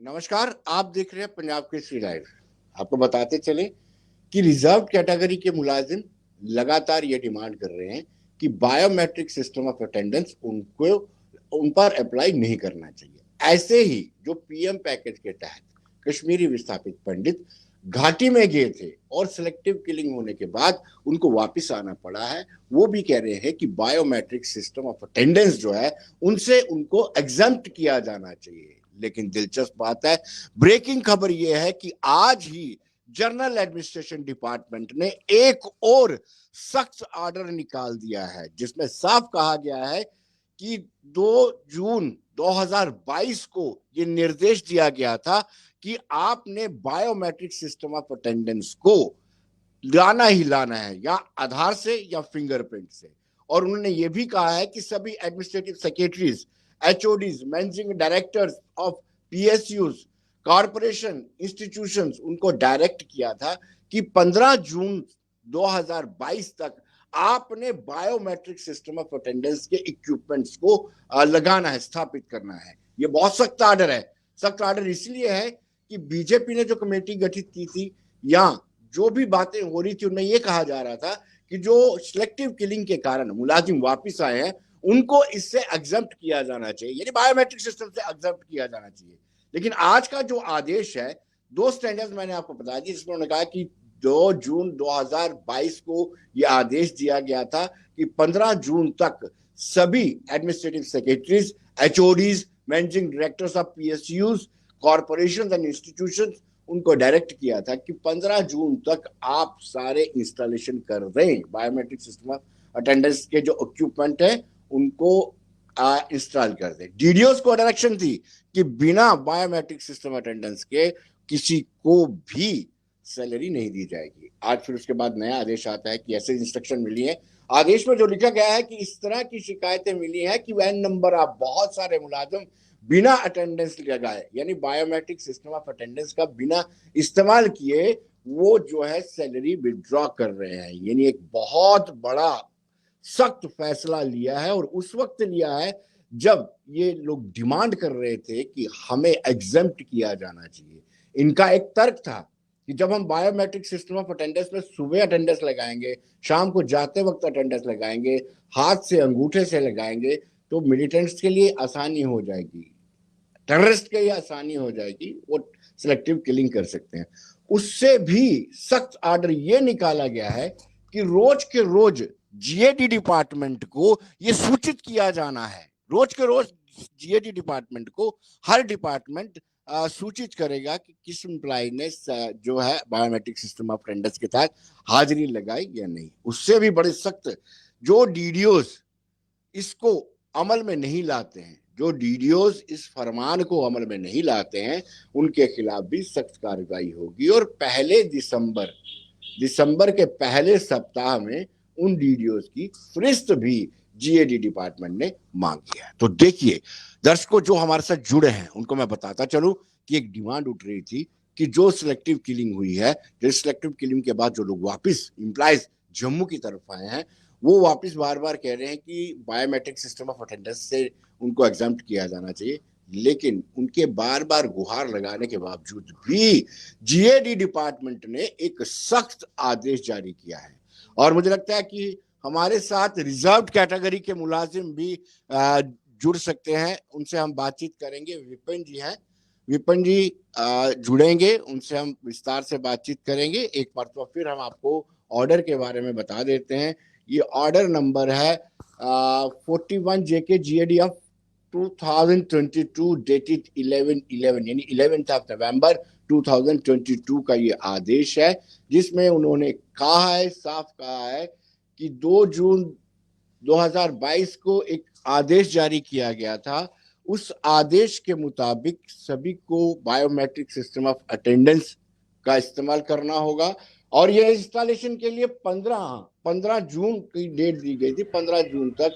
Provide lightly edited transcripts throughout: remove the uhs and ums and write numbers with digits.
नमस्कार, आप देख रहे हैं पंजाब केसरी लाइव। आपको बताते चले कि रिजर्व कैटेगरी के मुलाजिम लगातार ये डिमांड कर रहे हैं कि बायोमेट्रिक सिस्टम ऑफ अटेंडेंस उन पर अप्लाई नहीं करना चाहिए। ऐसे ही जो पीएम पैकेज के तहत कश्मीरी विस्थापित पंडित घाटी में गए थे और सिलेक्टिव किलिंग होने के बाद उनको वापस आना पड़ा है, वो भी कह रहे हैं कि बायोमेट्रिक सिस्टम ऑफ अटेंडेंस जो है उनसे उनको एग्जम्प्ट किया जाना चाहिए। लेकिन दिलचस्प बात है, ब्रेकिंग खबर यह है कि आज ही जनरल एडमिनिस्ट्रेशन डिपार्टमेंट ने एक और सख्त ऑर्डर निकाल दिया है, जिसमें साफ कहा गया है कि 2 जून 2022 को यह निर्देश दिया गया था कि आपने बायोमेट्रिक सिस्टम ऑफ अटेंडेंस को लाना ही लाना है, या आधार से या फिंगरप्रिंट से। और उन्होंने ये भी कहा है कि सभी administrative secretaries, HODs, managing directors of PSUs, corporation, institutions, उनको डायरेक्ट किया था कि 15 जून 2022 तक आपने बायोमेट्रिक सिस्टम ऑफ अटेंडेंस के इक्विपमेंट्स को लगाना है, स्थापित करना है। ये बहुत सख्त ऑर्डर है। सख्त ऑर्डर इसलिए है कि बीजेपी ने जो कमेटी गठित की थी, या जो भी बातें हो रही थी, उनमें यह कहा जा रहा था कि जो सिलेक्टिव किलिंग के कारण मुलाजिम वापिस आए हैं उनको इससे एग्जम्प्ट किया जाना चाहिए, यानी बायोमेट्रिक सिस्टम से एग्जम्प्ट किया जाना चाहिए। लेकिन आज का जो आदेश है, 2 स्टैंडर्ड्स मैंने आपको बता दिया, जिसमें उन्होंने कहा कि 2 जून 2022 को यह आदेश दिया गया था कि 15 जून तक सभी administrative secretaries, HODs, managing directors of PSUs, corporation and institutions, उनको डायरेक्ट किया था कि 15 जून तक आप सारे इंस्टॉलेशन कर दें, बायोमेट्रिक सिस्टम ऑफ अटेंडेंस के जो इक्विपमेंट है उनको इंस्टॉल कर दें। डीडीओस को डायरेक्शन थी कि बिना बायोमेट्रिक सिस्टम अटेंडेंस के किसी को भी सैलरी नहीं दी जाएगी। आज फिर उसके बाद नया आदेश आता है कि ऐसे इंस्ट्रक्शन मिली है। आदेश में जो लिखा गया है कि इस तरह की शिकायतें मिली हैं कि वैन नंबर आप बहुत सारे मुलाजिम बिना अटेंडेंस लगाए, यानी बायोमेट्रिक सिस्टम ऑफ अटेंडेंस का बिना इस्तेमाल किए, वो जो है सैलरी विड्रॉ कर रहे हैं। यानी एक बहुत बड़ा सख्त फैसला लिया है, और उस वक्त लिया है जब ये लोग डिमांड कर रहे थे कि हमें एग्जम्प्ट किया जाना चाहिए। इनका एक तर्क था कि जब हम बायोमेट्रिक सिस्टम ऑफ अटेंडेंस में सुबह अटेंडेंस लगाएंगे, शाम को जाते वक्त अटेंडेंस लगाएंगे, हाथ से अंगूठे से लगाएंगे, तो मिलिटेंट्स के लिए आसानी हो जाएगी, टेररिस्ट के लिए आसानी हो जाएगी, वो सिलेक्टिव किलिंग कर सकते हैं। उससे भी सख्त ऑर्डर ये निकाला गया है कि रोज के रोज जीएडी डिपार्टमेंट को ये सूचित किया जाना है। रोज के रोज जीएडी डिपार्टमेंट को हर डिपार्टमेंट सूचित करेगा कि किस एम्प्लॉय ने जो है बायोमेट्रिक सिस्टम ऑफ अटेंडेंस के तहत हाजिरी लगाई या नहीं। उससे भी बड़े सख्त, जो डीडीओस इसको अमल में नहीं लाते हैं, जो डीडीओस इस फरमान को अमल में नहीं लाते हैं, उनके खिलाफ भी सख्त कार्रवाई होगी। और पहले दिसंबर के पहले सप्ताह में उन डीडीओस की फरिस्त भी जीएडी डिपार्टमेंट ने मांगी है। तो देखिए दर्शकों, जो हमारे साथ जुड़े हैं उनको मैं बताता चलूं कि एक डिमांड उठ रही थी कि जो सिलेक्टिव किलिंग हुई है, जो सिलेक्टिव किलिंग के बाद जो लोग वापस एम्प्लॉयज जम्मू की तरफ आए हैं, वो वापस बार बार कह रहे हैं कि बायोमेट्रिक सिस्टम ऑफ अटेंडेंस से उनको एग्जम्प्ट किया जाना चाहिए। लेकिन उनके बार बार गुहार लगाने के बावजूद भी जीएडी डिपार्टमेंट ने एक सख्त आदेश जारी किया है। और मुझे लगता है कि हमारे साथ रिजर्व कैटेगरी के मुलाजिम भी जुड़ सकते हैं, उनसे हम बातचीत करेंगे। विपिन जी हैं, विपिन जी जुड़ेंगे, उनसे हम विस्तार से बातचीत करेंगे। एक बार तो फिर हम आपको ऑर्डर के बारे में बता देते हैं। ये ऑर्डर नंबर है 41 JK GAD ऑफ 2022 डेटेड 11/11, यानी 11 नवंबर 2022 का ये आदेश है, जिसमें उन्होंने कहा है, साफ कहा है कि 2 जून 2022 को एक आदेश जारी किया गया था। उस आदेश के मुताबिक सभी को बायोमेट्रिक सिस्टम ऑफ अटेंडेंस का इस्तेमाल करना होगा, और यह इंस्टॉलेशन के लिए 15 जून की डेट दी गई थी। 15 जून तक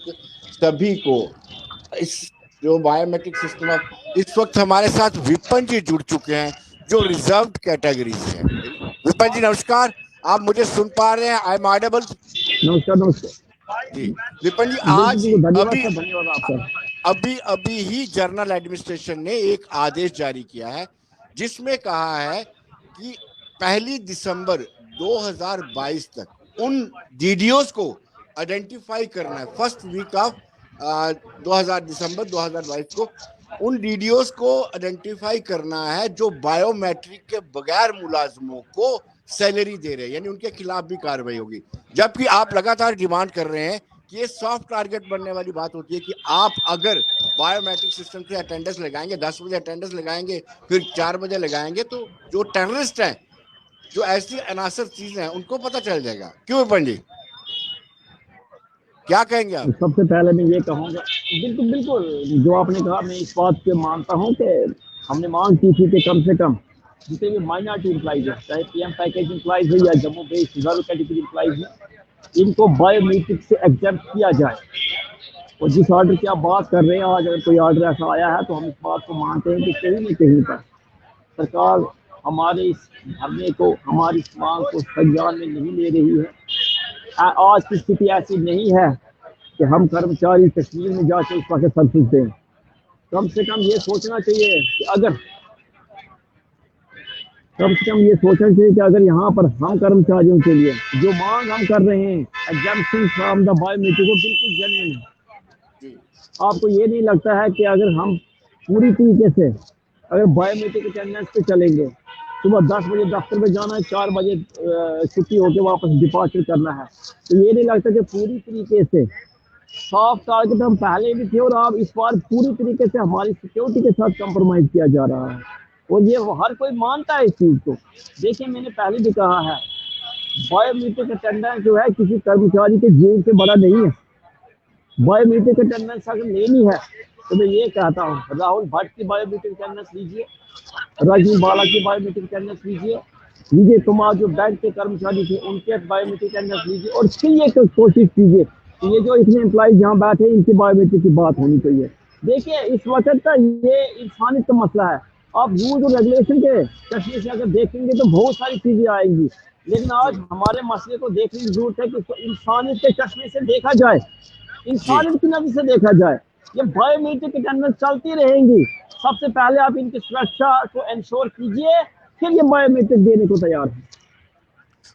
सभी को इस जो बायोमेट्रिक सिस्टम ऑफ, इस वक्त हमारे साथ विपिन जी जुड़ चुके हैं जो रिजर्व कैटेगरी से हैं। विपिन जी नमस्कार, आप मुझे सुन पा रहे हैं? I am audible? नमस्कार। जी विपिन जी, धन्यवाद सर, धन्यवाद आपका। अभी अभी ही जनरल एडमिनिस्ट्रेशन ने एक आदेश जारी किया है जिसमें कहा है कि 1 दिसंबर 2022 तक उन डीडीओस को आइडेंटिफाई करना है। फर्स्ट वीक ऑफ 2000 दिसंबर 2022 को उन डीडीओस को आइडेंटिफाई करना है जो बायोमेट्रिक के बगैर मुलाजमों को सैलरी दे रहे हैं, यानी उनके खिलाफ भी कार्रवाई होगी। जबकि आप लगातार डिमांड कर रहे हैं कि ये सॉफ्ट टारगेट बनने वाली बात होती है कि आप अगर बायोमेट्रिक सिस्टम से अटेंडेंस लगाएंगे, 10 बजे अटेंडेंस लगाएंगे, फिर 4 बजे लगाएंगे, तो जो टेररिस्ट हैं, जो ऐसी अनासर चीजें हैं, उनको पता चल जाएगा। क्यों विपिन जी, क्या कहेंगे आप? सबसे पहले मैं ये कहूँगा, बिल्कुल बिल्कुल जो आपने कहा मैं इस बात पे मानता हूँ कि हमने मांग की थी कि कम से कम जितने भी माइनॉरिटी एम्प्लॉइज है, चाहे पीएम पैकेज एम्प्लॉइज है या Jammu based reserve category employees है, इनको बायोमेट्रिक से एग्जेम्प्ट किया जाए। और जिस ऑर्डर की आप बात कर रहे हैं, आज अगर कोई ऑर्डर ऐसा आया है तो हम इस बात को मानते हैं कि कहीं न कहीं पर सरकार हमारे इस धरने को, हमारी इस मांग को संज्ञान में नहीं ले रही है। आज की स्थिति ऐसी नहीं है कि हम कर्मचारी कश्मीर में जाके इस वक्त सब कुछ दें। कम से कम ये सोचना चाहिए कि अगर यहाँ पर हम कर्मचारियों के लिए जो मांग हम कर रहे हैं एग्जाम्पशन फ्रॉम द बायोमेट्रिक, वो बिल्कुल जेन्युइन है। आपको ये नहीं लगता है कि अगर हम पूरी तरीके से अगर बायोमेट्रिक अटेंडेंस पे चलेंगे, सुबह 10 बजे दफ्तर में जाना है, 4 बजे छुट्टी होकर वापस डिपार्चर करना है, तो ये नहीं लगता कि पूरी तरीके से सॉफ्ट टारगेट हम पहले भी थे और अब इस बार पूरी तरीके से हमारी सिक्योरिटी के साथ कंप्रोमाइज किया जा रहा है। और ये हर कोई मानता है इस चीज़ को। देखिए मैंने पहले भी कहा है, बायोमेट्रिक अटेंडेंस जो है किसी कर्मचारी के जीवन से बड़ा नहीं है। बायोमेट्रिक अटेंडेंस अगर लेनी है तो मैं ये कहता हूँ, राहुल भट्ट की बायोमेट्रिक अटेंडेंस लीजिए, राजीव बाला की बायोमेट्रिक अटेंडेंस लीजिए, विजय कुमार जो बैंक के कर्मचारी थे उनके बायोमेट्रिक अटेंडेंस लीजिए, और फिर ये कोशिश कीजिए कि ये जो इतने एम्प्लॉइज यहाँ बैठे इनकी बायोमेट्रिक की बात होनी चाहिए। देखिए इस वक्त का ये इंसानियत का मसला है। आप रूल और रेगुलेशन के चश्मे से अगर देखेंगे तो बहुत सारी चीजें आएंगी, लेकिन आज हमारे मसले को देखने की जरूरत है कि इसको इंसानियत के चश्मे से देखा जाए, इंसानियत की नजर से देखा जाए। ये बायोमेट्रिक अटेंडेंस चलती रहेंगी, सबसे पहले आप इनकी सुरक्षा को इंश्योर कीजिए, फिर ये बायोमेट्रिक देने को तैयार है।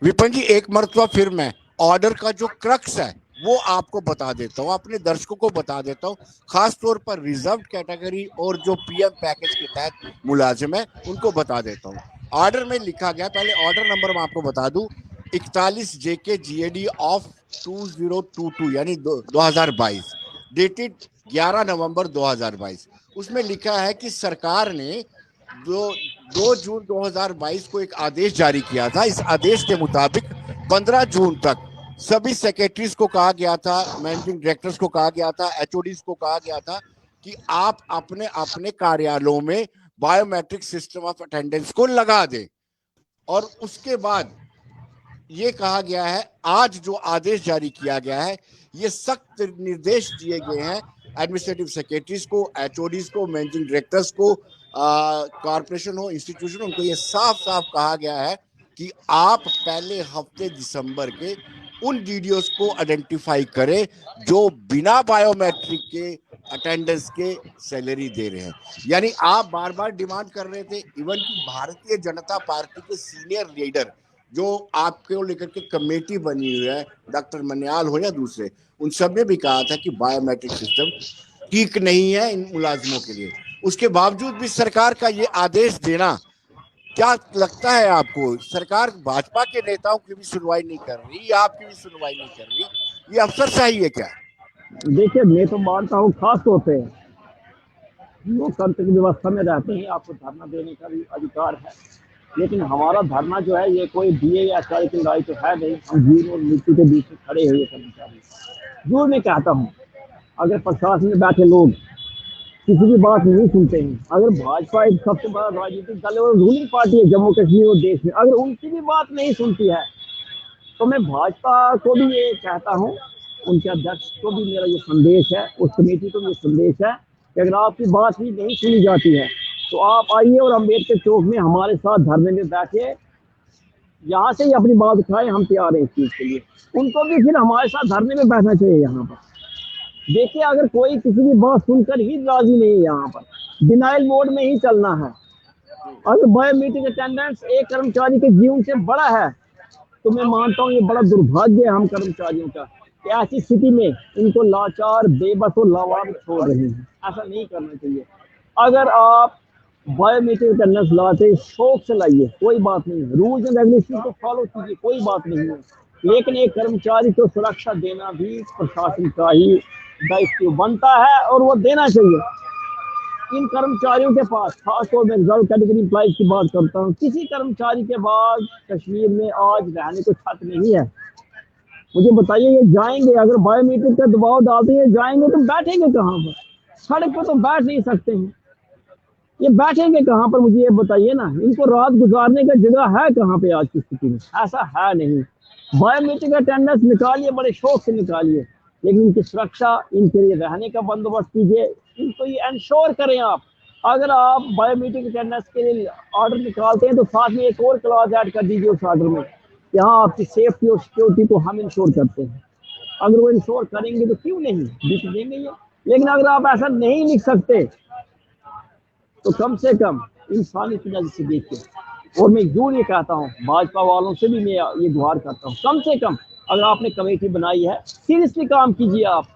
विपिन जी, एक मरतबा फिर मैं ऑर्डर का जो क्रक्स है वो आपको बता देता हूँ, अपने दर्शकों को बता देता हूँ, खास तौर पर रिजर्व कैटेगरी और जो पीएम पैकेज के तहत मुलाजिम है उनको बता देता हूँ। ऑर्डर में लिखा गया, पहले ऑर्डर नंबर मैं आपको बता दूं, 41 JK GAD ऑफ 2022 यानी 2022, डेटेड 11 नवंबर 2022। उसमें लिखा है कि सरकार ने 2 जून 2022 को एक आदेश जारी किया था। इस आदेश के मुताबिक 15 जून तक सभी सेक्रेटरीज को कहा गया था, मैनेजिंग डायरेक्टर्स को कहा गया था, एचओडीज को कहा गया था कि आप अपने अपने कार्यालयों में बायोमेट्रिक सिस्टम ऑफ अटेंडेंस को लगा दें। और उसके बाद ये कहा गया है, आज जो आदेश जारी किया गया है, ये सख्त निर्देश दिए गए हैं एडमिनिस्ट्रेटिव सेक्रेटरीज को, एचओडीज को, मैनेजिंग डायरेक्टर्स को, कॉर्पोरेशन हो, इंस्टीट्यूशन, उनको ये साफ साफ कहा गया है कि आप पहले हफ्ते दिसंबर के उन डीडीओस को आइडेंटिफाई करें जो बिना बायोमेट्रिक के अटेंडेंस के सैलरी दे रहे हैं। यानी आप बार बार डिमांड कर रहे थे, इवन की भारतीय जनता पार्टी के सीनियर लीडर जो आपको लेकर के कमेटी बनी हुई है, डॉक्टर मन्याल हो या दूसरे, उन सब ने भी कहा था कि बायोमेट्रिक सिस्टम ठीक नहीं है इन मुलाजिमों के लिए। उसके बावजूद भी सरकार का ये आदेश देना, क्या लगता है आपको, सरकार भाजपा के नेताओं की भी सुनवाई नहीं कर रही, आपकी भी सुनवाई नहीं कर रही, ये अफसरशाही है क्या? देखिए मैं तो मानता हूँ खास तौर पे लोकतंत्र की व्यवस्था में रहते हैं, आपको धरना देने का भी अधिकार है, लेकिन हमारा धरना जो है ये कोई दिए या चाय की लड़ाई तो है नहीं। हम जीवन और मृत्यु के बीच में खड़े हुए कर्मचारी। जो मैं कहता हूँ, अगर प्रशासन में बैठे लोग किसी की बात नहीं सुनते हैं, अगर भाजपा एक सबसे बड़ा राजनीतिक दल है और रूलिंग पार्टी है जम्मू कश्मीर और देश में, अगर उनकी भी बात नहीं सुनती है, तो मैं भाजपा को भी ये कहता हूँ, उनके अध्यक्ष को भी मेरा ये संदेश है, उस कमेटी को भी ये संदेश है कि अगर आपकी बात भी नहीं सुनी जाती है तो आप आइए और अम्बेडकर चौक में हमारे साथ धरने में बैठे, यहाँ से ही अपनी बात उठाए, हम तैयार हैं इस चीज़ के लिए। उनको भी फिर हमारे साथ धरने में बैठना चाहिए यहाँ पर। देखिए, अगर कोई किसी की बात सुनकर ही राजी नहीं है, यहाँ पर डिनाइल मोड में ही चलना है। अगर बायोमेट्रिक अटेंडेंस एक कर्मचारी के जीवन से बड़ा है, तो मैं मानता हूँ ये बड़ा दुर्भाग्य है हम कर्मचारियों का कि ऐसी स्थिति में इनको लाचार, बेबस और लावारिस छोड़ रहे हैं। ऐसा नहीं करना चाहिए। अगर आप बायोमेट्रिक अटेंडेंस लाते, शौक से लाइए, कोई बात नहीं है। रूल्स एंड रेगुलेशन को फॉलो कीजिए, कोई बात नहीं है। लेकिन एक कर्मचारी को सुरक्षा देना भी प्रशासन का ही दायित्व बनता है और वो देना चाहिए। इन कर्मचारियों के पास, खासतौर में रिजर्व कैटेगरी एम्प्लॉइज की बात करता हूँ, किसी कर्मचारी के पास कश्मीर में आज रहने को छत नहीं है। मुझे बताइए, ये जाएंगे, अगर बायोमेट्रिक का दबाव डालते हैं, जाएंगे तो बैठेंगे कहाँ पर? सड़क पर तो बैठ नहीं सकते हैं। ये बैठेंगे कहाँ पर? मुझे ये बताइए ना। इनको रात गुजारने का जगह है कहाँ पे आज की स्थिति में? ऐसा है नहीं। बायोमेट्रिक अटेंडेंस निकालिए, बड़े शौक से निकालिए, लेकिन इनकी सुरक्षा, इनके लिए रहने का बंदोबस्त कीजिए, इनको ये इंश्योर करें आप। अगर आप बायोमेट्रिक अटेंडेंस के लिए ऑर्डर निकालते हैं तो साथ में एक और क्लॉज ऐड कर दीजिए उस ऑर्डर में, यहाँ आपकी सेफ्टी और सिक्योरिटी को हम इंश्योर करते हैं। अगर वो इंश्योर करेंगे तो क्यों नहीं, लिख देंगे ये। लेकिन अगर आप ऐसा नहीं लिख सकते तो कम से कम इंसानी की नजर से देखिए। और मैं जरूर ये कहता हूँ, भाजपा वालों से भी मैं ये गुहार करता हूँ, कम से कम अगर आपने कमेटी बनाई है, सीरियसली काम कीजिए। आप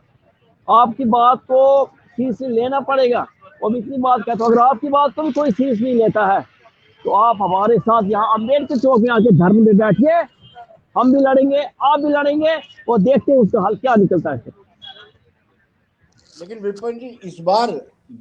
आपकी बात को सीरियसली लेना पड़ेगा। और मैं इतनी बात कहता हूँ, अगर आपकी बात को भी कोई सीरियस नहीं लेता है तो आप हमारे साथ यहाँ अम्बेडकर चौक में आके धर्म में बैठिए, हम भी लड़ेंगे, आप भी लड़ेंगे, और देखते हैं उसका हल क्या निकलता है। लेकिन विपिन जी, इस बार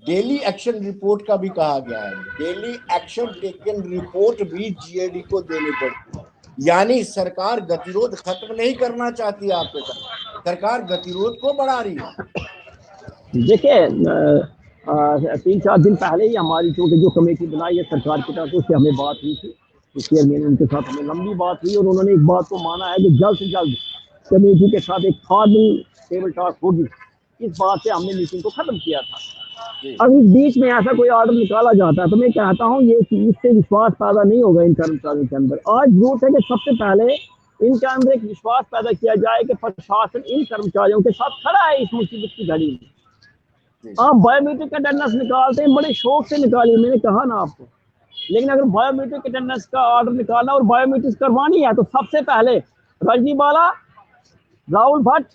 डेली एक्शन रिपोर्ट का भी कहा गया है। डेली एक्शन टेकन रिपोर्ट भी जीएडी को देनी पड़ी, यानी सरकार गतिरोध खत्म नहीं करना चाहती है आपके साथ, सरकार गतिरोध को बढ़ा रही है। देखिए, 3-4 दिन पहले ही हमारी जो कमेटी बनाई है सरकार की तरफ से, उससे हमें बात हुई थी, चेयरमैन उनके साथ हमें लंबी बात हुई और उन्होंने एक बात को माना है कि जल्द से जल्द कमेटी के साथ एक फॉर्मल टेबल टॉक होगी। इस बात से हमने मीटिंग को खत्म किया था। अब इस बीच में ऐसा कोई ऑर्डर निकाला जाता है तो मैं कहता हूँ ये इससे विश्वास पैदा नहीं होगा इन कर्मचारियों के अंदर। आज जरूरत है कि सबसे पहले इनके अंदर एक विश्वास पैदा किया जाए कि प्रशासन इन कर्मचारियों के साथ खड़ा है इस मुसीबत की घड़ी में। आप बायोमेट्रिक अटेंडेंस निकालते हैं, बड़े शौक से निकालिए, मैंने कहा ना आपको। लेकिन अगर बायोमेट्रिक अटेंडेंस का ऑर्डर निकालना और बायोमेट्रिक करवानी है तो सबसे पहले रजनी बाला, राहुल भट्ट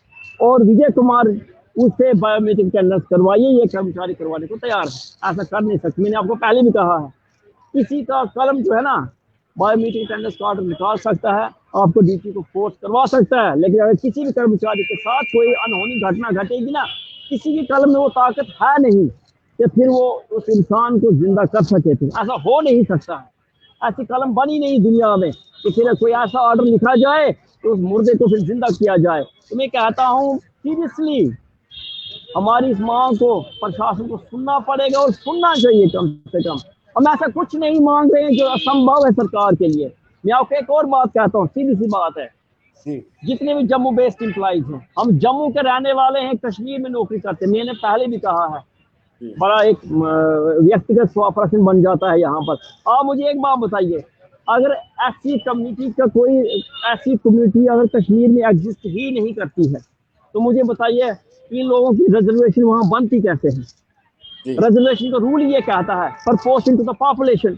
और विजय कुमार उससे बायोमेट्रिक अटेंडेंस करवाइए। ये कर्मचारी करवाने को तैयार है, ऐसा कर नहीं सकते। मैंने आपको पहले भी कहा है, किसी का कलम जो है ना बायोमेट्रिक अटेंडेंस का ऑर्डर निकाल सकता है, आपको ड्यूटी को फोर्स करवा सकता है, लेकिन अगर किसी भी कर्मचारी के साथ कोई अनहोनी घटना घटेगी ना, किसी की कलम में वो ताकत है नहीं कि फिर वो उस इंसान को जिंदा कर सके। थे ऐसा हो नहीं सकता है। ऐसी कलम बनी नहीं दुनिया में कि फिर कोई ऐसा ऑर्डर लिखा जाए तो उस मुर्दे को फिर जिंदा किया जाए। तो मैं कहता हूँ सीरियसली हमारी इस मांग को प्रशासन को सुनना पड़ेगा और सुनना चाहिए कम से कम। हम ऐसा कुछ नहीं मांग रहे हैं जो असंभव है सरकार के लिए। मैं आपको एक और बात कहता हूँ, सीधी सी बात है, जितने भी जम्मू बेस्ड एम्प्लॉइज हैं, हम जम्मू के रहने वाले हैं, कश्मीर में नौकरी करते हैं। मैंने पहले भी कहा है, बड़ा एक व्यक्तिगत स्वाप्रश्न बन जाता है यहाँ पर। आप मुझे एक बात बताइए, अगर ऐसी कम्युनिटी का कोई ऐसी कम्युनिटी अगर कश्मीर में एग्जिस्ट ही नहीं करती है तो मुझे बताइए इन लोगों की रिजर्वेशन वहां बनती कैसे है? रिजर्वेशन का रूल ये कहता है पर पोस्ट इनटू द पॉपुलेशन।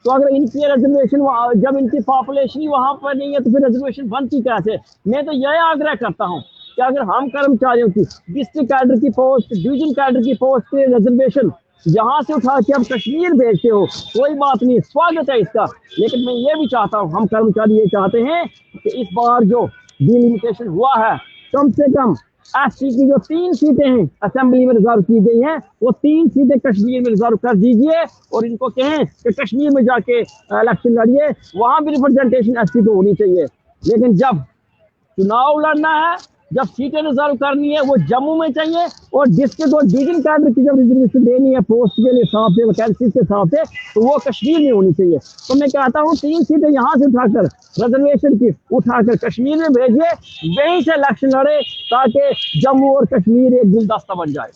तो अगर इनकी रिजर्वेशन, जब इनकी पॉपुलेशन ही वहां पर नहीं है तो फिर रिजर्वेशन बनती कैसे? मैं तो यह आग्रह करता हूँ कि अगर हम कर्मचारियों की डिस्ट्रिक्ट कैडर की पोस्ट, डिवीजन कैडर की पोस्ट के रिजर्वेशन यहाँ से उठा के अब कश्मीर भेजते हो, कोई बात नहीं, स्वागत है इसका। लेकिन मैं ये भी चाहता हूँ, हम कर्मचारी ये चाहते हैं कि इस बार जो डिलिमिटेशन हुआ है, कम से कम एससी की जो 3 सीटें हैं असेंबली में रिजर्व की गई हैं, वो 3 सीटें कश्मीर में रिजर्व कर दीजिए और इनको कहें कि कश्मीर में जाके इलेक्शन लड़िए, वहां भी रिप्रेजेंटेशन एससी को होनी चाहिए। लेकिन जब चुनाव लड़ना है, जब सीटें रिजर्व करनी है, वो जम्मू में चाहिए। और डिस्ट्रिक्ट और डिवीजन कैडर की जब रिजर्वेशन देनी है पोस्ट के हिसाब से, वैकेंसी के हिसाब से, तो वो कश्मीर में होनी चाहिए। तो मैं कहता हूँ 3 सीटें यहाँ से उठाकर रिजर्वेशन की उठाकर कश्मीर में भेजिए, वहीं से इलेक्शन लड़े ताकि जम्मू और कश्मीर एक गुलदस्ता बन जाए।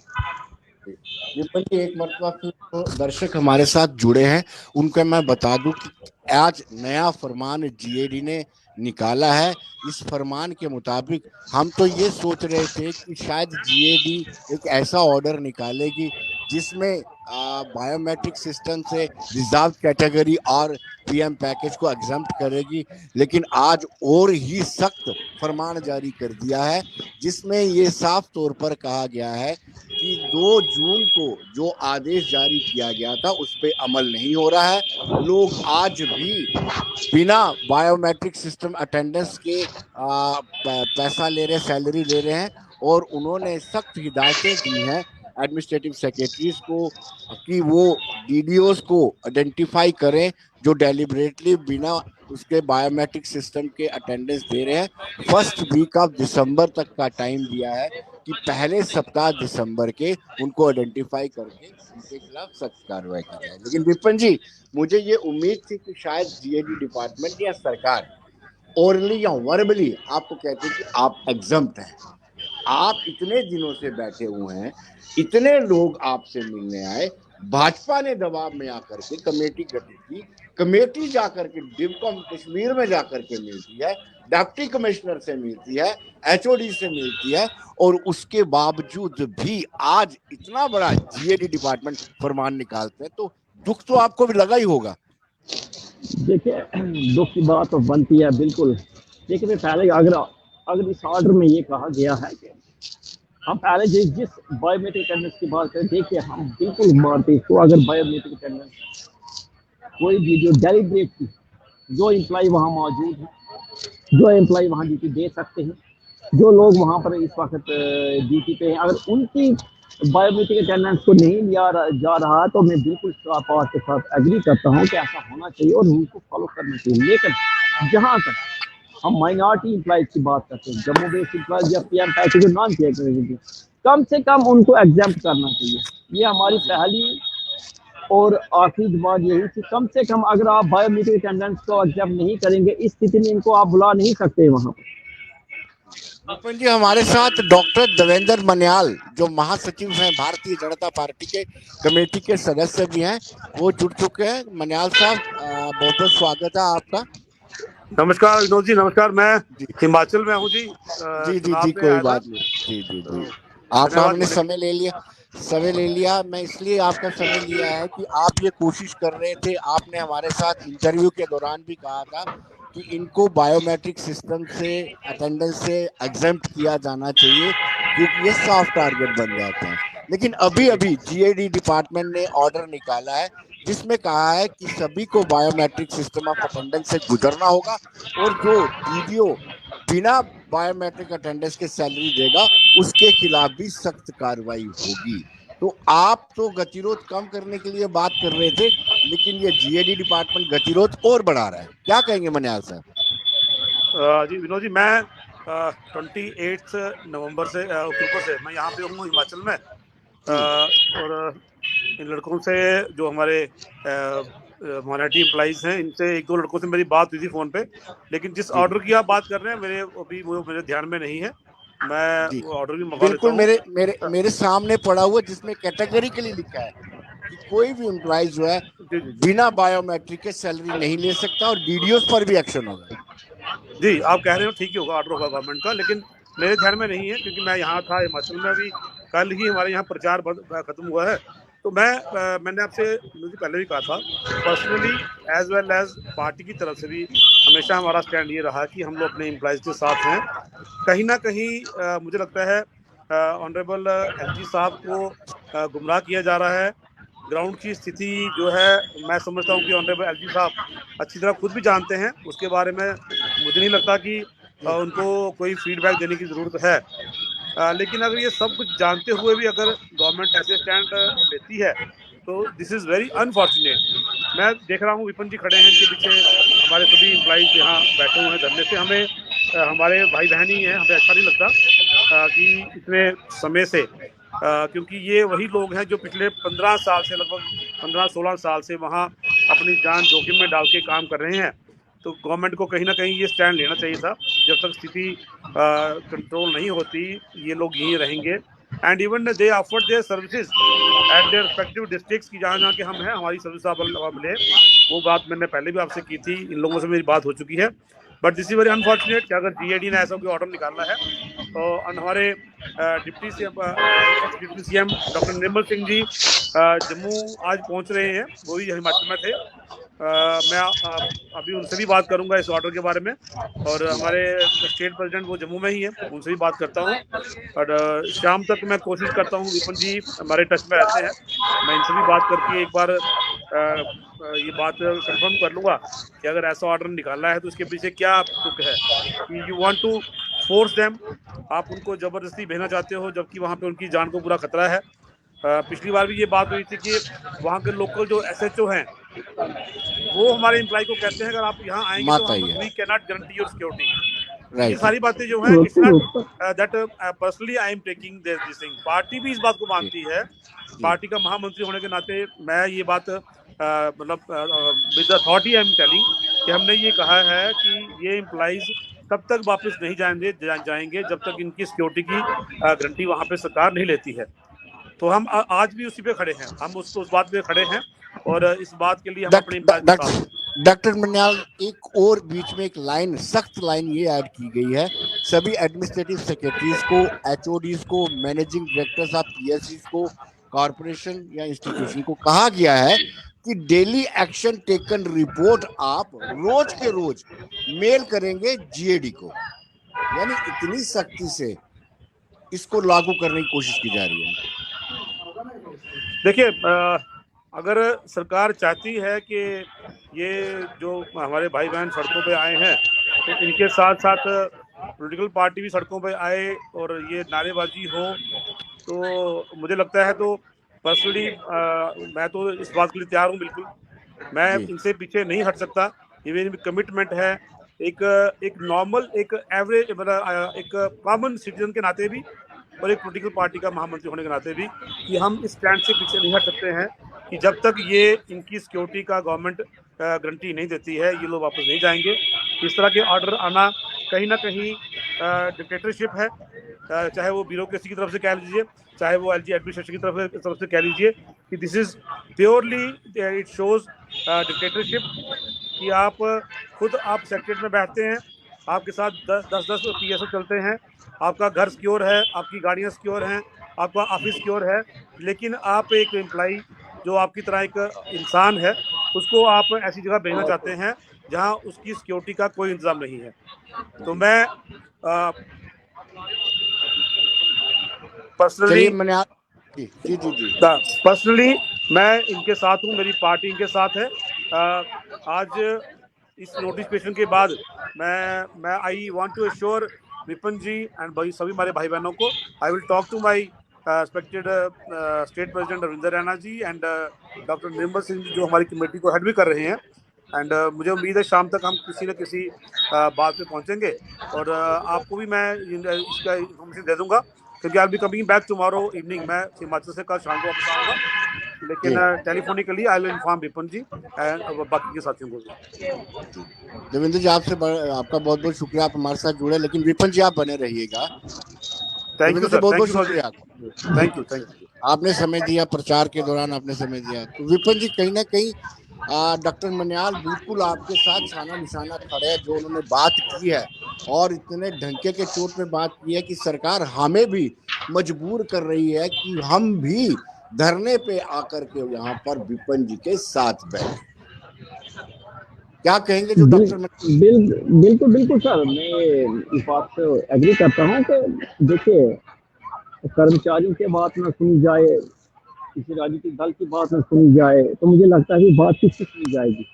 एक मरतबा फिर दर्शक हमारे साथ जुड़े हैं, उनको मैं बता दूं कि आज नया फरमान जीएडी ने निकाला है। इस फरमान के मुताबिक हम तो ये सोच रहे थे कि शायद जीएडी एक ऐसा ऑर्डर निकालेगी जिसमें बायोमेट्रिक सिस्टम से रिजर्व कैटेगरी और पीएम पैकेज को एग्जम्प्ट करेगी, लेकिन आज और ही सख्त फरमान जारी कर दिया है जिसमें ये साफ तौर पर कहा गया है कि 2 जून को जो आदेश जारी किया गया था उस पर अमल नहीं हो रहा है। लोग आज भी बिना बायोमेट्रिक सिस्टम अटेंडेंस के पैसा ले रहे, सैलरी ले रहे हैं, और उन्होंने सख्त हिदायतें दी हैं एडमिनिस्ट्रेटिव सेक्रेटरीज को कि वो डीडीओज को आइडेंटिफाई करें जो डेलिबरेटली बिना उसके बायोमेट्रिक सिस्टम के अटेंडेंस दे रहे हैं। फर्स्ट वीक ऑफ दिसंबर तक का टाइम दिया है कि पहले सप्ताह दिसंबर के उनको आइडेंटिफाई करके उनके खिलाफ सख्त कार्रवाई की जाए। लेकिन विपिन जी, मुझे ये उम्मीद थी कि शायद जीएडी डिपार्टमेंट या सरकार ओरली या वर्बली आपको कहते कि आप एग्जम्प्ट हैं। आप इतने दिनों से बैठे हुए हैं, इतने लोग आपसे मिलने आए, भाजपा ने दबाव में आकर के कमेटी गठित की, कमेटी जाकर के डिवकॉम कश्मीर में जाकर के मिलती है, डिप्टी कमिश्नर से मिलती है, एचओडी से मिलती है, और उसके बावजूद भी आज इतना बड़ा जीएडी डिपार्टमेंट फरमान निकालते हैं, तो दुख तो आपको भी लगा ही होगा। देखिए, दुख की बात तो बनती है बिल्कुल। देखिए, मैं पहले अगर इस ऑर्डर में ये कहा गया है कि हम पहले जिस बायोमेट्रिक अटेंडेंस की बात करें, देखिए हम बिल्कुल मानते हैं। तो अगर बायोमेट्रिक अटेंडेंस कोई भी जो डेलीब्रेटली जो एम्प्लॉय वहाँ मौजूद है, जो एम्प्लॉय वहाँ ड्यूटी दे सकते हैं, जो लोग वहाँ पर इस वक्त ड्यूटी पे हैं, अगर उनकी बायोमेट्रिक अटेंडेंस को नहीं लिया जा रहा, तो मैं बिल्कुल पार्ट के साथ एग्री करता हूँ कि ऐसा होना चाहिए और रूल को फॉलो करना चाहिए। लेकिन जहाँ तक हम माइनॉरिटी एम्प्लॉयज की बात करते हैं, जम्मू बेस्ड एम्प्लॉयज या पीएम पैकेज जो नॉन पीएम, कम से कम उनको एग्जाम्प्ट करना चाहिए। ये हमारी पहली और आखिरी डिमांड यही थी। कम से कम अगर आप बायोमेट्रिक अटेंडेंस को एग्जाम्प्ट नहीं करेंगे, इस स्थिति में इनको आप बुला नहीं सकते वहाँ पर। विपिन जी, हमारे साथ डॉक्टर देवेंद्र मन्याल जो महासचिव हैं भारतीय जनता पार्टी के कमेटी के सदस्य भी हैं, वो जुड़ चुके हैं। मन्याल साहब, बहुत बहुत स्वागत है आपका। नमस्कार विनोद जी, नमस्कार। मैं हिमाचल में हूँ जी। जी, कोई बात नहीं। जी, आपका हमने समय ले लिया। मैं इसलिए आपका समय लिया है कि आप ये कोशिश कर रहे थे, आपने हमारे साथ इंटरव्यू के दौरान भी कहा था कि इनको बायोमेट्रिक सिस्टम से अटेंडेंस से एग्जम्प्ट किया जाना चाहिए क्योंकि ये सॉफ्ट टारगेट बन जाते हैं। लेकिन अभी जीएडी डिपार्टमेंट ने ऑर्डर निकाला है जिसमें कहा है कि सभी को बायोमेट्रिक सिस्टम ऑफ अटेंडेंस से गुजरना होगा, और जो डीडीओ बिना बायोमेट्रिक अटेंडेंस के सैलरी देगा उसके खिलाफ भी सख्त कार्रवाई होगी। तो आप तो गतिरोध कम करने के लिए बात कर रहे थे, लेकिन ये जीएडी डिपार्टमेंट गतिरोध और बढ़ा रहा है। क्या कहेंगे मन्याल साहब? जी विनोद जी, मैं 28 नवंबर से अक्टूबर से मैं यहाँ पे हूँ हिमाचल में, और इन लड़कों से जो हमारे माइनॉरिटी एम्प्लॉइज हैं, इनसे 1-2 लड़कों से मेरी बात हुई थी फोन पे। लेकिन जिस ऑर्डर की आप बात कर रहे हैं वो मेरे ध्यान में नहीं है। मैं ऑर्डर भी मंगा लेता हूं। मेरे सामने पड़ा हुआ जिसमें कैटेगरी के लिए लिखा है कि कोई भी एम्प्लॉय जो है बिना बायोमेट्रिक के सैलरी नहीं ले सकता और डीडीओ पर भी एक्शन होगा। जी, आप कह रहे हो ठीक ही होगा, ऑर्डर होगा गवर्नमेंट का, लेकिन मेरे ध्यान में नहीं है क्योंकि मैं यहाँ था हिमाचल में। अभी कल ही हमारे यहाँ प्रचार खत्म हुआ है। तो मैंने आपसे पहले भी कहा था, personally as well as party की तरफ से भी हमेशा हमारा स्टैंड ये रहा कि हम लोग अपने एम्प्लॉयज़ के साथ हैं। कहीं ना कहीं मुझे लगता है ऑनरेबल एलजी साहब को गुमराह किया जा रहा है। ग्राउंड की स्थिति जो है, मैं समझता हूँ कि ऑनरेबल एलजी साहब अच्छी तरह खुद भी जानते हैं। उसके बारे में मुझे नहीं लगता कि उनको कोई फीडबैक देने की ज़रूरत है। लेकिन अगर ये सब कुछ जानते हुए भी अगर गवर्नमेंट ऐसे स्टैंड लेती है तो दिस इज़ वेरी अनफॉर्चुनेट। मैं देख रहा हूँ विपिन जी खड़े हैं, इनके पीछे हमारे सभी एम्प्लॉइज यहाँ बैठे हुए हैं धरने से। हमें हमारे भाई बहन ही हैं, हमें अच्छा नहीं लगता कि इतने समय से, क्योंकि ये वही लोग हैं जो पिछले 15 साल से, लगभग 15-16 साल से वहाँ अपनी जान जोखिम में डाल के काम कर रहे हैं। तो गवर्नमेंट को कहीं ना कहीं ये स्टैंड लेना चाहिए था। जब तक स्थिति कंट्रोल नहीं होती, ये लोग यहीं रहेंगे। And even they offered their services at their respective districts की जहाँ के हम हैं, हमारी सर्विस आप ले। वो बात मैंने पहले भी आपसे की थी, इन लोगों से मेरी बात हो चुकी है। But this is very unfortunate कि अगर जीएडी ने ऐसा कोई ऑर्डर निकालना है तो हमारे deputy CM ex deputy CM doctor Nirmal Singh ji Jammu आज पहुंच रहे हैं, वो भी हिमाचल में थे। मैं अभी उनसे भी बात करूंगा इस ऑर्डर के बारे में, और हमारे स्टेट प्रेसिडेंट वो जम्मू में ही है, उनसे भी बात करता हूँ। और शाम तक मैं कोशिश करता हूँ, विपिन जी हमारे टच में रहते हैं, मैं इनसे भी बात करके एक बार ये बात कंफर्म कर लूँगा कि अगर ऐसा ऑर्डर निकालना है तो उसके पीछे क्या तुक है कि you want to force them, आप उनको ज़बरदस्ती भेजना चाहते हो जबकि वहाँ पे उनकी जान को पूरा खतरा है। पिछली बार भी ये बात हुई थी कि वहाँ के लोकल जो एसएचओ हैं वो हमारे एम्प्लॉय को कहते हैं अगर आप यहाँ आएंगे तो हम we can not guarantee your security. ये सारी बातें जो हैं it's not that personally I am taking this thing. Party भी इस बात को मानती है, पार्टी का महामंत्री होने के नाते मैं ये बात मतलब with the authority I am telling कि हमने ये कहा है कि ये एम्प्लॉइज तब तक वापस नहीं जाएंगे जब तक इनकी सिक्योरिटी की गारंटी वहाँ पे सरकार नहीं लेती है। तो हम आज भी उसी पे खड़े हैं, हम उस बात पे खड़े हैं और इस बात के लिए हम अपने डॉक्टर मन्याल एक और बीच में एक लाइन, सख्त लाइन ये ऐड की गई है, सभी एडमिनिस्ट्रेटिव सेक्रेटरीज को, एचओडीज को, मैनेजिंग डायरेक्टर्स ऑफ पीएससीज को, कॉर्पोरेशन या इंस्टीट्यूशन को कहा गया है कि डेली एक्शन टेकन रिपोर्ट आप रोज के रोज मेल करेंगे जीएडी को। यानी इतनी सख्ती से इसको लागू करने की कोशिश की जा रही है। देखिए, अगर सरकार चाहती है कि ये जो हमारे भाई बहन सड़कों पे आए हैं तो इनके साथ साथ पॉलिटिकल पार्टी भी सड़कों पे आए और ये नारेबाजी हो, तो मुझे लगता है तो पर्सनली मैं तो इस बात के लिए तैयार हूँ बिल्कुल। मैं इनसे पीछे नहीं हट सकता, ये मेरी कमिटमेंट है एक नॉर्मल, एक एवरेज, मतलब एक कॉमन सिटीजन के नाते भी और एक पॉलिटिकल पार्टी का महामंत्री होने के नाते भी कि हम इस स्टैंड से पीछे नहीं हट सकते हैं कि जब तक ये इनकी सिक्योरिटी का गवर्नमेंट गारंटी नहीं देती है ये लोग वापस नहीं जाएंगे। इस तरह के ऑर्डर आना कहीं ना कहीं डिक्टेटरशिप है, चाहे वो ब्यूरोक्रेसी की तरफ से कह लीजिए, चाहे वो एलजी एडमिनिस्ट्रेशन की तरफ से कह लीजिए कि this is purely it shows dictatorship कि आप खुद आप सेक्रेटरीट में बैठते हैं, आपके साथ 10 पीएसओ चलते हैं, आपका घर सिक्योर है, आपकी गाड़ियाँ सिक्योर हैं, आपका ऑफिस सिक्योर है, लेकिन आप एक एम्प्लाई जो आपकी तरह एक इंसान है उसको आप ऐसी जगह भेजना चाहते हैं जहां उसकी सिक्योरिटी का कोई इंतजाम नहीं है। तो मैं पर्सनली मैं इनके साथ हूँ, मेरी पार्टी इनके साथ है। आज इस नोटिफिकेशन के बाद मैं I want to assure Vipin ji and सभी हमारे भाई बहनों को, I will talk to my respected state president Ravinder Raina ji and doctor Nirmal Singh ji जो हमारी कमेटी को हेड भी कर रहे हैं। एंड मुझे उम्मीद है शाम तक हम किसी न किसी बात पे पहुंचेंगे और आपको भी मैं इसका इन्फॉर्मेशन दे दूंगा क्योंकि I will be coming back tomorrow evening. मैं हिमाचल से कल शाम को वापस आऊँगा, लेकिन telephonically I will inform Vipin ji and बाकी के साथियों को भी। देवेंद्र जी आपका बहुत बहुत शुक्रिया, आप हमारे साथ जुड़े, लेकिन विपिन जी आप बने रहिएगा। थैंक यू सर, बहुत बहुत शुक्रिया, थैंक यू आपने समय दिया, प्रचार के दौरान आपने समय दिया। तो विपिन जी कहीं ना कहीं डॉक्टर मन्याल बिल्कुल आपके साथ छाना निशाना खड़े हैं, जो उन्होंने बात की है और इतने ढंके के चोट में बात की है कि सरकार हमें भी मजबूर कर रही है कि हम भी धरने पे आकर के यहाँ पर विपिन जी के साथ बैठे। क्या कहेंगे जो डॉक्टर बिल्कुल सर, मैं इस बात से एग्री करता हूँ कि देखिए कर्मचारियों की बात ना सुनी जाए, किसी राजनीतिक दल की बात न सुनी जाए, तो मुझे लगता है कि बात किससे सुनी जाएगी।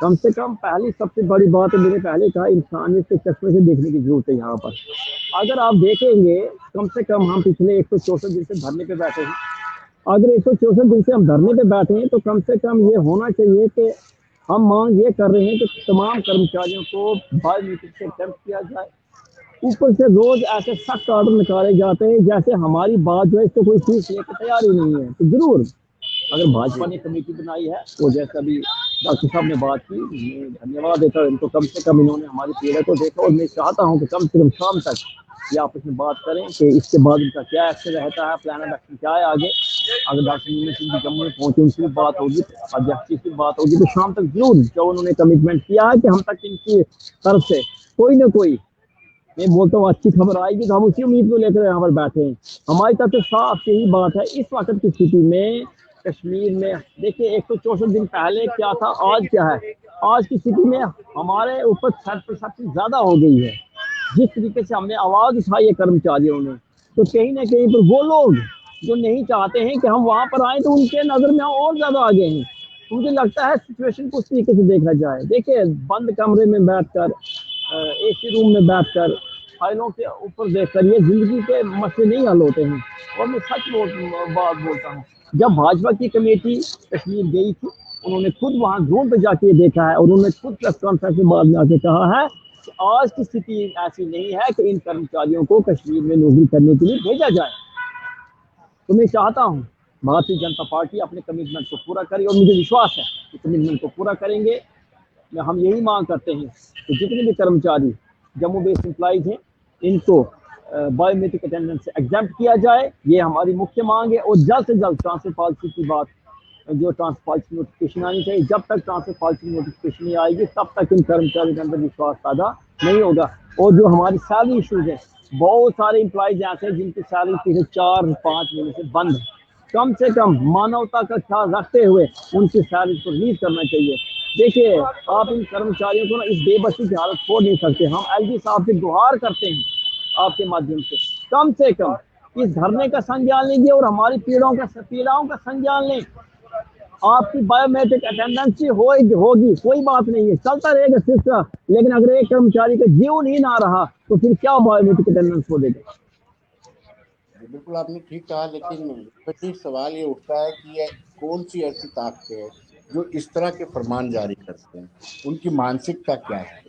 कम से कम पहली सबसे बड़ी बात है, मैंने पहले कहा, इंसानियत के चश्मे से देखने की जरूरत है। यहाँ पर अगर आप देखेंगे कम से कम हम पिछले 164 दिन से धरने पे बैठे हैं, अगर 164 दिन से हम धरने पे बैठे हैं तो कम से कम ये होना चाहिए कि हम मांग ये कर रहे हैं कि तमाम कर्मचारियों को बायोमेट्रिक से टेस्ट किया जाए। ऊपर से रोज ऐसे सख्त ऑर्डर निकाले जाते हैं जैसे हमारी बात जो है इसको कोई फीस लेकर तैयार ही नहीं है। तो जरूर अगर भाजपा ने कमेटी बनाई है वो जैसा भी डॉक्टर साहब ने बात की, मैं धन्यवाद देता हूँ इनको, कम से कम इन्होंने हमारी पीड़ा को देखा और मैं चाहता हूँ कि कम से कम शाम तक ये आपस में बात करें कि इसके बाद इनका क्या एक्शन रहता है, प्लान ऑफ एक्शन क्या है आगे। अगर डॉक्टर यूनिवर्सिटी जम्मू में पहुंचे, उनसे भी बात होगी, अध्यक्ष से बात होगी, तो शाम तक जरूर जो उन्होंने कमिटमेंट किया है कि हम तक इनकी तरफ से कोई ना कोई, मैं बोलता हूँ, अच्छी खबर आएगी, तो हम उसी उम्मीद को लेकर यहाँ पर बैठे हैं। हमारी तरफ से साफ यही बात है। इस वक्त की स्थिति में कश्मीर में देखिए 164 दिन पहले क्या था, आज क्या है। आज की स्थिति में हमारे ऊपर 60% ज्यादा हो गई है। जिस तरीके से हमने आवाज उठाई है कर्मचारियों ने, तो कहीं ना कहीं पर वो लोग जो नहीं चाहते हैं कि हम वहां पर आए, तो उनके नजर में और ज्यादा आगे हैं। मुझे लगता है सिचुएशन को उस तरीके से देखा जाए। देखिए बंद कमरे में बैठकर, एसी रूम में बैठकर, फाइलों के ऊपर देखकर ये जिंदगी के मसले नहीं हल होते हैं। और मैं सच बात बोलता हूँ, जब भाजपा की कमेटी कश्मीर गई थी, उन्होंने खुद वहां ग्राउंड पे जाके देखा है, और उन्होंने खुद प्रेस कॉन्फ्रेंस में बाद में आके कहा है कि आज की स्थिति ऐसी नहीं है कि इन कर्मचारियों को कश्मीर में नौकरी करने के लिए भेजा जाए। तो मैं चाहता हूँ भारतीय जनता पार्टी अपने कमिटमेंट को पूरा करे, और मुझे विश्वास है कि कमिटमेंट को पूरा करेंगे। हम यही मांग करते हैं कि जितने भी कर्मचारी जम्मू बेस्ड एम्प्लॉइज हैं, इनको बायोमेट्रिक अटेंडेंस से एग्जम्प्ट किया जाए, ये हमारी मुख्य मांग है। और जल्द से जल्द ट्रांसफर पॉलिसी की बात, जो ट्रांसफर पॉलिसी नोटिफिकेशन आनी चाहिए, जब तक ट्रांसफर पॉलिसी नोटिफिकेशन नहीं आएगी, तब तक इन कर्मचारियों के अंदर विश्वास पैदा नहीं होगा। और जो हमारी सैलरी इशूज है, बहुत सारे एम्प्लॉइज ऐसे हैं जिनकी सैलरी पिछले 4-5 महीने से बंद है। कम से कम मानवता का ख्याल रखते हुए उनकी सैलरी को रिलीज करना चाहिए। देखिए आप इन कर्मचारियों को ना इस बेबसी की हालत छोड़ नहीं सकते। हम एलजी साहब से गुहार करते हैं आपके माध्यम से कम इस धरने का संज्ञान लीजिए और हमारी पीड़ाओं का संज्ञान लें। आपकी बायोमेट्रिक अटेंडेंस होगी, कोई बात नहीं है, चलता रहेगा सिस्टम। लेकिन अगर एक कर्मचारी का जीवन ही ना रहा, तो फिर क्या बायोमेट्रिक अटेंडेंस हो देगा। बिल्कुल आपने ठीक कहा, लेकिन फिर सवाल ये उठता है कि ये कौन सी ऐसी ताकत है जो इस तरह के फरमान जारी करते हैं, उनकी मानसिकता क्या है,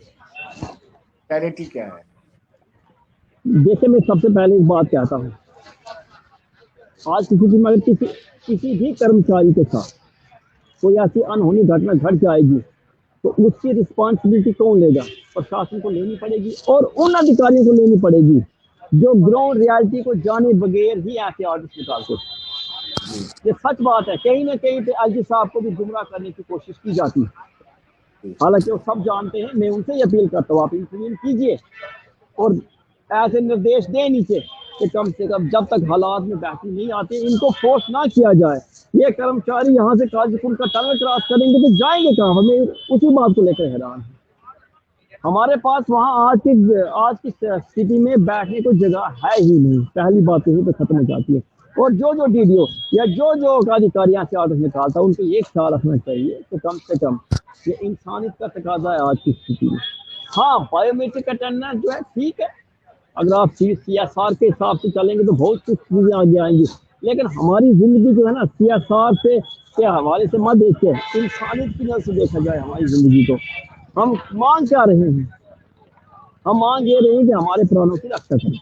क्लैरिटी क्या है। देखिए मैं सबसे पहले एक बात कहता हूँ, आज किसी भी कर्मचारी के साथ कोई ऐसी अनहोनी घटना घट जाएगी, तो उसकी रिस्पॉन्सिबिलिटी कौन लेगा। प्रशासन को लेनी पड़ेगी, और उन अधिकारियों को लेनी पड़ेगी जो ग्राउंड रियलिटी को जाने बगैर ही ऐसे ऑर्डर्स निकालते हैं। ये सच बात है, कहीं ना कहीं पे एलजी साहब को भी गुमराह करने की कोशिश की जाती है। हालांकि वो सब जानते हैं। मैं उनसे ही अपील करता हूँ, आप इंटरव्यू कीजिए और ऐसे निर्देश दें नीचे कि कम से कम जब तक हालात में बेहतरी नहीं आती, इनको फोर्स ना किया जाए। ये कर्मचारी यहाँ से काजीपुर का टनल क्रॉस करेंगे तो जाएंगे कहाँ, हमें उसी बात को लेकर हैरान है। हमारे पास वहाँ आज की स्थिति में बैठने को जगह है ही नहीं। पहली बात यही तो खत्म हो जाती है। और जो डीडीओ या जो अधिकारी यहाँ से ऑर्डर निकालता है, उनको ये ख्याल रखना चाहिए कि कम से कम ये इंसानियत का तकाजा है आज की स्थिति में। हाँ, बायोमेट्रिक अटेंडेंस जो है ठीक है, अगर आप CSR के हिसाब से चलेंगे तो बहुत कुछ चीजें आगे आएंगी। लेकिन हमारी जिंदगी जो है ना, CSR के हवाले से मत देखिए, इंसानियत की नजर से देखा जाए हमारी जिंदगी को। हम मांग क्या रहे हैं, हम मांग ये रहे हैं कि हमारे प्राणों की रक्षा करें।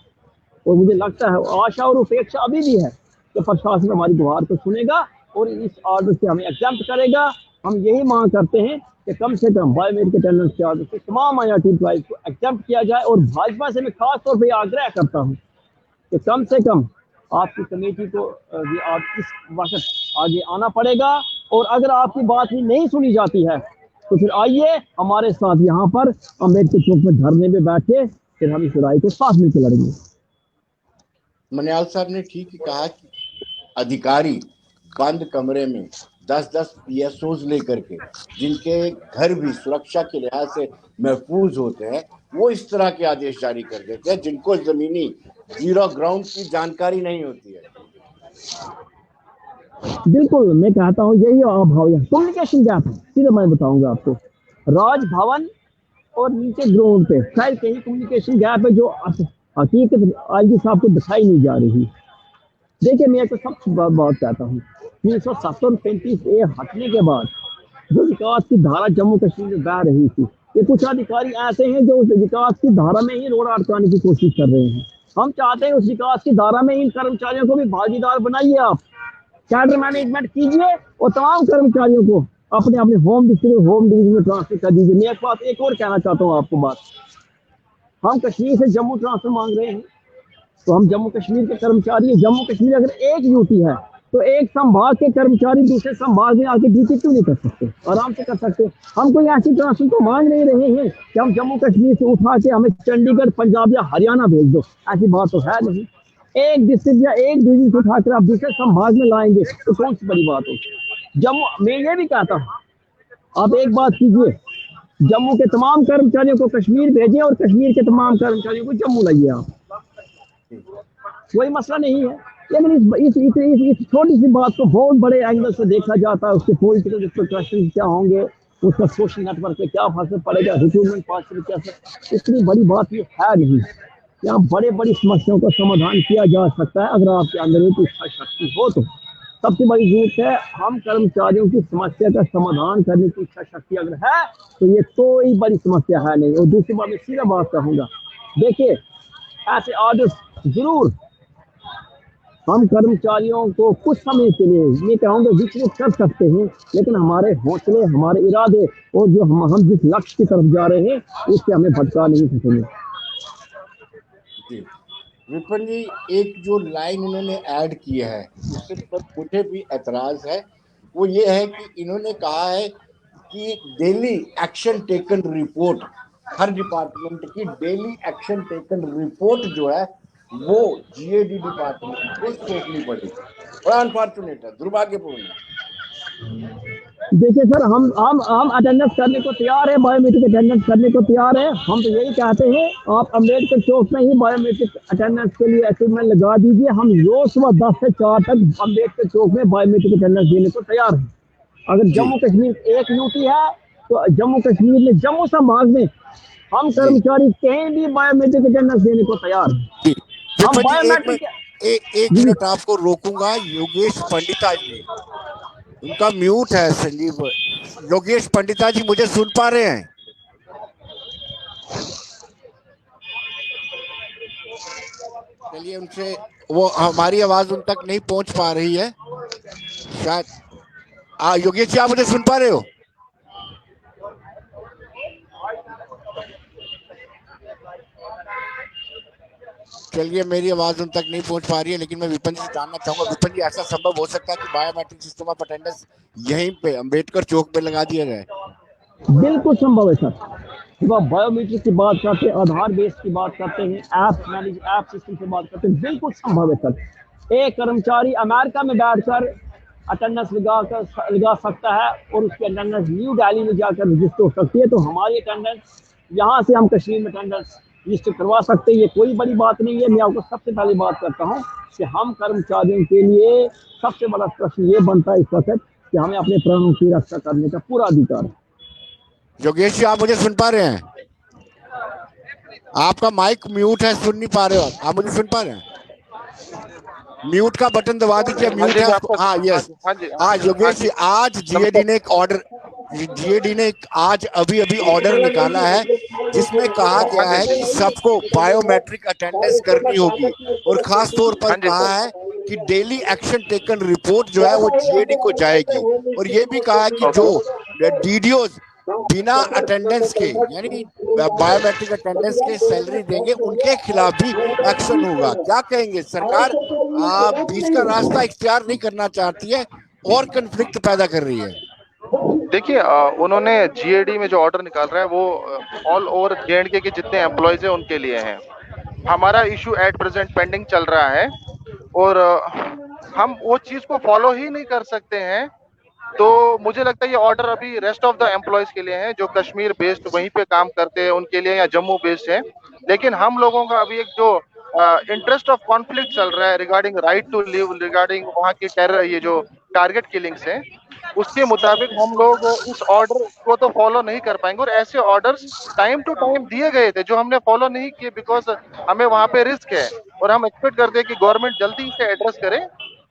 और मुझे लगता है, आशा और उपेक्षा अभी भी है कि प्रशासन हमारी गुहार को सुनेगा और इस ऑर्डर से हमें एग्जम्प्ट करेगा। हम यही मांग करते हैं कि कम से कम बायोमेट्रिक अटेंडेंस के ऑर्डर से तमाम IRT एम्प्लॉइज को एग्जम्प्ट किया जाए। और भाजपा से मैं खास तौर पर आग्रह करता हूँ कि कम से कम आपकी कमेटी को आप इस वक्त आगे आना पड़ेगा। और अगर आपकी बात ही नहीं सुनी जाती है, तो फिर आइए हमारे साथ यहाँ पर अम्बेडकर चौक में धरने में बैठे, फिर हम इस लड़ाई को साथ मिलकर लड़ेंगे। मनियाल साहब ने ठीक ही कहा कि अधिकारी बंद कमरे में 10-10 PSOs लेकर के, जिनके घर भी सुरक्षा के लिहाज से महफूज होते हैं, वो इस तरह के आदेश जारी कर देते हैं जिनको जमीनी जीरो ग्राउंड की जानकारी नहीं होती है। बिल्कुल, मैं कहता हूँ यही अभाव है, कम्युनिकेशन गैप है। सीधा मैं बताऊंगा आपको, राजभवन और नीचे ग्राउंड पे शायद कहीं कम्युनिकेशन गैप है, जो हकीकत आईजी साहब को दिखाई नहीं जा रही। देखिए मैं तो सबसे बात कहता हूँ, 370-35A हटने के बाद जो विकास की धारा जम्मू कश्मीर में बह रही थी, ये कुछ अधिकारी ऐसे हैं जो उस विकास की धारा में ही रोड़ा अटकाने की कोशिश कर रहे हैं। हम चाहते हैं उस विकास की धारा में इन कर्मचारियों को भी भागीदार बनाइए। आप कैडर मैनेजमेंट कीजिए और तमाम कर्मचारियों को अपने अपने होम डिवीजन में ट्रांसफर कर दीजिए। मैं एक और कहना चाहता हूँ आपको बात, हम कश्मीर से जम्मू ट्रांसफर मांग रहे हैं, तो हम जम्मू कश्मीर के कर्मचारी, जम्मू कश्मीर अगर एक यूटी है तो एक संभाग के कर्मचारी दूसरे संभाग में आके ड्यूटी क्यों नहीं कर सकते, आराम से कर सकते। हम कोई ऐसी ट्रांसफर तो मांग नहीं रहे हैं कि हम जम्मू कश्मीर से उठा के हमें चंडीगढ़, पंजाब या हरियाणा भेज दो, ऐसी बात तो है नहीं। एक डिस्ट्रिक्ट या एक डिवीजन से उठाकर आप दूसरे संभाग में लाएंगे तो कौन सी बड़ी बात होगी। जम्मू, मैं ये भी कहता हूँ, आप एक बात कीजिए, जम्मू के तमाम कर्मचारियों को कश्मीर भेजिए और कश्मीर के तमाम कर्मचारियों को जम्मू लाइए, आप, कोई मसला नहीं है। लेकिन इस छोटी सी बात को बहुत बड़े एंगल से देखा जाता है, उसके पॉलिटिकल रिप्रिकॉशंस क्या होंगे, उसका सोशल नेटवर्क पे क्या असर पड़ेगा, रिक्रूटमेंट पॉलिसी पे क्या असर, इतनी बड़ी बात ये है नहीं। यहाँ बड़े बड़ी समस्याओं का समाधान किया जा सकता है अगर आपके अंदर एक इच्छा शक्ति हो तो। सबसे बड़ी जरूरत है, हम कर्मचारियों की समस्या का समाधान करने की इच्छा शक्ति अगर है तो ये कोई बड़ी समस्या है नहीं। और दूसरी बात मैं सीधा बात कहूँगा, देखिए ऐसे ऑर्डर जरूर हम कर्मचारियों को कुछ समय के लिए ये कहूँगा विचलित कर सकते हैं, लेकिन हमारे हौसले, हमारे इरादे और जो हम जिस लक्ष्य की तरफ जा रहे हैं उससे हमें भटका नहीं सकेंगे। जी विपिन जी, एक जो लाइन इन्होंने ऐड की है उससे पर मुझे भी एतराज है, वो ये है कि इन्होंने कहा है कि डेली एक्शन टेकन रिपोर्ट, हर डिपार्टमेंट की डेली एक्शन टेकन रिपोर्ट जो है वो जीएडी डिपार्टमेंट को सौंपनी पड़ी। बड़ा अनफॉर्चुनेट है, दुर्भाग्यपूर्ण है। देखिए सर, हम अटेंडेंस करने को तैयार है, बायोमेट्रिक अटेंडेंस करने को तैयार है। हम तो यही कहते हैं आप अम्बेडकर चौक में ही बायोमेट्रिक अटेंडेंस के लिए अचीवमेंट लगा दीजिए। हम रोज सुबह 10 से 4 तक अम्बेडकर चौक में बायोमेट्रिक अटेंडेंस देने को तैयार है। अगर जम्मू कश्मीर एक यूटी है तो जम्मू कश्मीर में जम्मू संभाग में हम कर्मचारी कहीं भी बायोमेट्रिक अटेंडेंस देने को तैयार है। हम बायोमेट्रिक एक मिनट आपको रोकूंगा। योगेश पंडिता जी, उनका म्यूट है संजीव। योगेश पंडिता जी मुझे सुन पा रहे हैं? चलिए उनसे, वो हमारी आवाज उन तक नहीं पहुंच पा रही है शायद। योगेश जी, आप मुझे सुन पा रहे हो? चलिए, मेरी आवाज उन तक नहीं पहुंच पा रही है, लेकिन मैं विपिन जी से जानना चाहूंगा, विपिन जी ऐसा संभव हो सकता है कि बायोमेट्रिक सिस्टम ऑफ अटेंडेंस यहीं पे अम्बेडकर चौक पे लगा दिया जाए? बिल्कुल संभव है सर। जब आप बायोमेट्रिक की बात करते हैं, आधार बेस की बात करते हैं, ऐप सिस्टम की बात करते हैं, बिल्कुल संभव है सर। एक कर्मचारी अमेरिका में बैठकर अटेंडेंस लगा सकता है और उसकी अटेंडेंस न्यू दिल्ली में जाकर रजिस्टर हो सकती है। तो हमारी अटेंडेंस यहाँ से हम कश्मीर में अटेंडेंस रजिस्टर करवा सकते हैं, ये कोई बड़ी बात नहीं है। मैं आपको सबसे पहले बात करता हूँ कि हम कर्मचारियों के लिए सबसे बड़ा प्रश्न ये बनता है इस वक्त कि हमें अपने प्राणों की रक्षा करने का पूरा अधिकार है। योगेश जी, आप मुझे सुन पा रहे हैं? आपका माइक म्यूट है, सुन नहीं पा रहे हो आप मुझे सुन पा रहे हैं? म्यूट का बटन दबा दीजिए। म्यूट है आपको? हाँ, यस। हाँ योगेश जी, आज जीएडी ने आज अभी ऑर्डर निकाला है जिसमें कहा गया है कि सबको बायोमेट्रिक अटेंडेंस करनी होगी, और खास तौर पर कहा है कि डेली एक्शन टेकन रिपोर्ट जो है वो जीएडी को जाएगी, और ये भी कहा है कि जो डीडीओज बिना अटेंडेंस के यानी बायोमेट्रिक अटेंडेंस के सैलरी देंगे उनके खिलाफ भी एक्शन होगा। क्या कहेंगे? सरकार बीच का रास्ता इख्तियार नहीं करना चाहती है और कन्फ्लिक्ट पैदा कर रही है। देखिए, उन्होंने जीएडी में जो ऑर्डर निकाल रहा है वो ऑल ओवर जेएंडके के जितने एम्प्लॉयज हैं उनके लिए है। हमारा इशू एट प्रेजेंट पेंडिंग चल रहा है और हम वो चीज को फॉलो ही नहीं कर सकते हैं। तो मुझे लगता है ये ऑर्डर अभी रेस्ट ऑफ द एम्प्लॉयज के लिए है जो कश्मीर बेस्ड वहीं पे काम करते हैं उनके लिए, या जम्मू बेस्ड है। लेकिन हम लोगों का अभी एक जो इंटरेस्ट ऑफ कॉन्फ्लिक्ट चल रहा है regarding right to live, regarding वहाँ की टेरर, ये जो टारगेट किलिंग्स हैं, उसके मुताबिक हम लोग इस ऑर्डर को तो फॉलो नहीं कर पाएंगे। और ऐसे ऑर्डर्स टाइम टू टाइम दिए गए थे जो हमने फॉलो नहीं किए बिकॉज हमें वहाँ पे रिस्क है, और हम एक्सपेक्ट करते हैं कि गवर्नमेंट जल्दी से एड्रेस करे।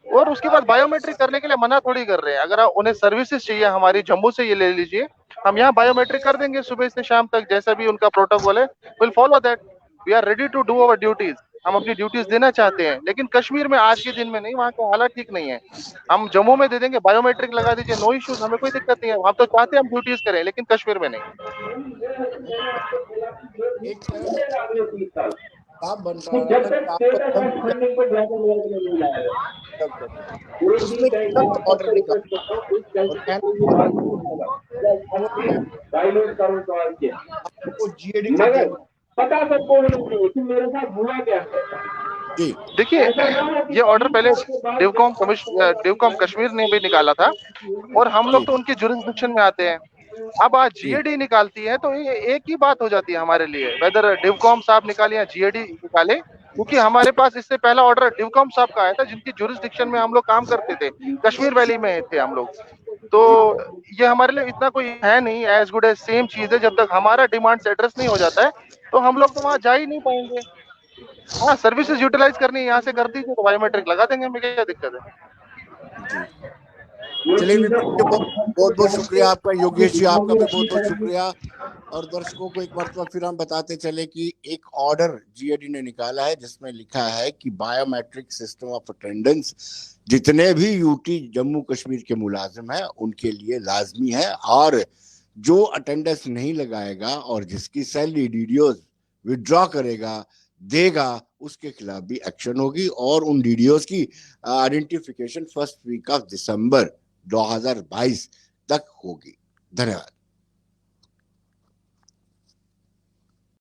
और उसके बाद बायोमेट्रिक करने के लिए मना थोड़ी कर रहे हैं। अगर उन्हें सर्विसेज चाहिए हमारी जम्मू से, ये ले लीजिए, हम यहाँ बायोमेट्रिक कर देंगे सुबह से शाम तक, जैसा भी उनका प्रोटोकॉल है, will follow that. We are ready to do our duties. हम अपनी ड्यूटीज देना चाहते हैं, लेकिन कश्मीर में आज के दिन में नहीं, वहाँ का हालात ठीक नहीं है। हम जम्मू में दे देंगे, बायोमेट्रिक लगा दीजिए, नो इश्यूज, हमें कोई दिक्कत नहीं है। हम तो चाहते हैं हम ड्यूटीज करें, लेकिन कश्मीर में नहीं। आप बन तो रहा जब था तक कि आपको स्टेटस एकदम ऑफ फंडिंग पर ड्रैगन वर्क में नहीं लाया तो एक उसमें भी टाइम मैं तुरंत ऑर्डर सबसे रिक्वेस्ट निकाला करता हूँ इस गलती और से कहना कोई बात नहीं होगा उन्होंने डायलोग करो सवाल के आपको जीएडी को मगर देना। पता सबको होना चाहिए कि मेरे साथ हुआ क्या है। जी देखिए, ऐसा ना हो कि ये ऑर्डर 3 पहले साल के बाद डिवकॉम कश्मीर ने भी निकाला था और हम लोग जी तो उनके जुरिस्डिक्शन में आते हैं। अब आज जी जीएडी निकालती है तो ये एक ही बात हो जाती है हमारे लिए, वेदर डिवकॉम साहब निकाले या जीएडी निकाले, क्योंकि हमारे पास इससे पहला ऑर्डर डिवकॉम साहब का आया था जिनकी जुरिस्डिक्शन में हम लोग काम करते थे, कश्मीर वैली में थे हम लोग। तो जी ये हमारे लिए इतना कोई है नहीं, एज गुड एज सेम चीज है। जब तक हमारा डिमांड एड्रेस नहीं हो जाता है तो हम लोग तो वहां जा ही नहीं पाएंगे। हाँ, सर्विसेज यूटिलाइज करनी है यहाँ से कर दीजिए तो बायोमेट्रिक लगा देंगे, हमें क्या दिक्कत है। जी चलिए विपिन जी, बहुत बहुत शुक्रिया आपका। योगेश जी आपका भी बहुत बहुत शुक्रिया। और दर्शकों को एक मरतबा फिर हम बताते चले कि एक ऑर्डर जीएडी ने निकाला है जिसमें लिखा है कि बायोमेट्रिक सिस्टम ऑफ अटेंडेंस जितने भी यूटी जम्मू कश्मीर के मुलाजिम हैं उनके लिए लाजमी है, और जो अटेंडेंस नहीं लगाएगा और जिसकी सैलरी डीडीओज विड्रॉ करेगा देगा उसके खिलाफ भी एक्शन होगी, और उन डीडीओज की identification first week of December 2022 तक होगी। धन्यवाद।